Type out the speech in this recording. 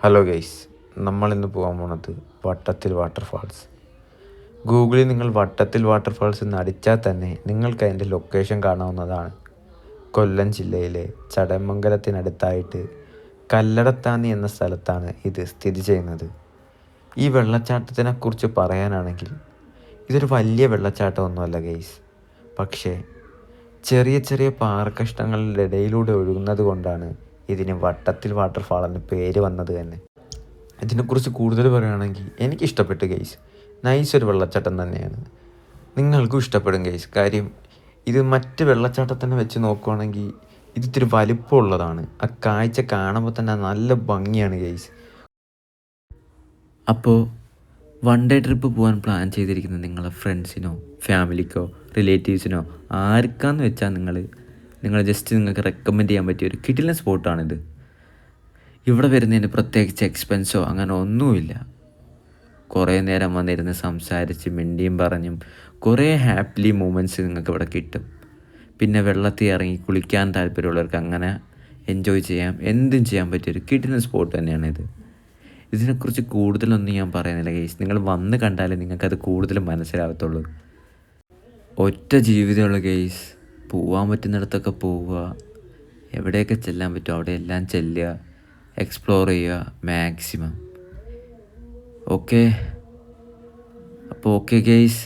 Hello guys, നമ്മളിന്ന് പോകാൻ പോണത് വട്ടത്തിൽ വാട്ടർഫാൾസ്. ഗൂഗിളിൽ നിങ്ങൾ വട്ടത്തിൽ വാട്ടർഫാൾസ് എന്ന് അടിച്ചാൽ തന്നെ നിങ്ങൾക്ക് അതിൻ്റെ ലൊക്കേഷൻ കാണാവുന്നതാണ്. കൊല്ലം ജില്ലയിലെ ചടയമംഗലത്തിനടുത്തായിട്ട് കല്ലടത്താന്നി എന്ന സ്ഥലത്താണ് ഇത് സ്ഥിതി ചെയ്യുന്നത്. ഈ വെള്ളച്ചാട്ടത്തിനെക്കുറിച്ച് പറയാനാണെങ്കിൽ ഇതൊരു വലിയ വെള്ളച്ചാട്ടമൊന്നുമല്ല ഗൈസ്, പക്ഷേ ചെറിയ ചെറിയ പാറക്കഷ്ണങ്ങളുടെ ഇടയിലൂടെ ഒഴുകുന്നത് കൊണ്ടാണ് ഇതിന് വട്ടത്തിൽ വാട്ടർഫാൾ എന്ന പേര് വന്നത് തന്നെ. ഇതിനെക്കുറിച്ച് കൂടുതൽ പറയുകയാണെങ്കിൽ എനിക്കിഷ്ടപ്പെട്ടു ഗൈസ്. നൈസ് ഒരു വെള്ളച്ചാട്ടം തന്നെയാണ്. നിങ്ങൾക്കും ഇഷ്ടപ്പെടും ഗൈസ്. കാര്യം ഇത് മറ്റ് വെള്ളച്ചാട്ടത്തിനെ വെച്ച് നോക്കുവാണെങ്കിൽ ഇത് ഇത്തിരി വലിപ്പമുള്ളതാണ്. ആ കാഴ്ച കാണുമ്പോൾ തന്നെ നല്ല ഭംഗിയാണ് ഗൈസ്. അപ്പോൾ വൺ ഡേ ട്രിപ്പ് പോകാൻ പ്ലാൻ ചെയ്തിരിക്കുന്നത് നിങ്ങളെ ഫ്രണ്ട്സിനോ ഫാമിലിക്കോ റിലേറ്റീവ്സിനോ ആർക്കാന്ന് വെച്ചാൽ നിങ്ങൾ ജസ്റ്റ് നിങ്ങൾക്ക് റെക്കമെൻഡ് ചെയ്യാൻ പറ്റിയ ഒരു കിടിലൻ സ്പോട്ടാണിത്. ഇവിടെ വരുന്നതിന് പ്രത്യേകിച്ച് എക്സ്പെൻസോ അങ്ങനെ ഒന്നുമില്ല. കുറേ നേരം വന്നിരുന്ന് സംസാരിച്ച് മിണ്ടിയും പറഞ്ഞും കുറേ ഹാപ്പിലി മൂമെൻറ്റ്സ് നിങ്ങൾക്ക് ഇവിടെ കിട്ടും. പിന്നെ വെള്ളത്തിൽ ഇറങ്ങി കുളിക്കാൻ താല്പര്യമുള്ളവർക്ക് അങ്ങനെ എൻജോയ് ചെയ്യാം, എന്തും ചെയ്യാൻ പറ്റിയൊരു കിടിലൻ സ്പോട്ട് തന്നെയാണിത്. ഇതിനെക്കുറിച്ച് കൂടുതലൊന്നും ഞാൻ പറയുന്നില്ല ഗൈസ്. നിങ്ങൾ വന്ന് കണ്ടാലേ നിങ്ങൾക്കത് കൂടുതൽ മനസ്സിലാകത്തുള്ളൂ. ഒറ്റ ജീവിതമുള്ള ഗൈസ്. പോകാൻ പറ്റുന്നിടത്തൊക്കെ പോവുക, എവിടെയൊക്കെ ചെല്ലാൻ പറ്റുമോ അവിടെ എല്ലാം ചെല്ലുക, എക്സ്പ്ലോർ ചെയ്യുക മാക്സിമം. ഓക്കെ, അപ്പോൾ ഓക്കെ ഗൈസ്.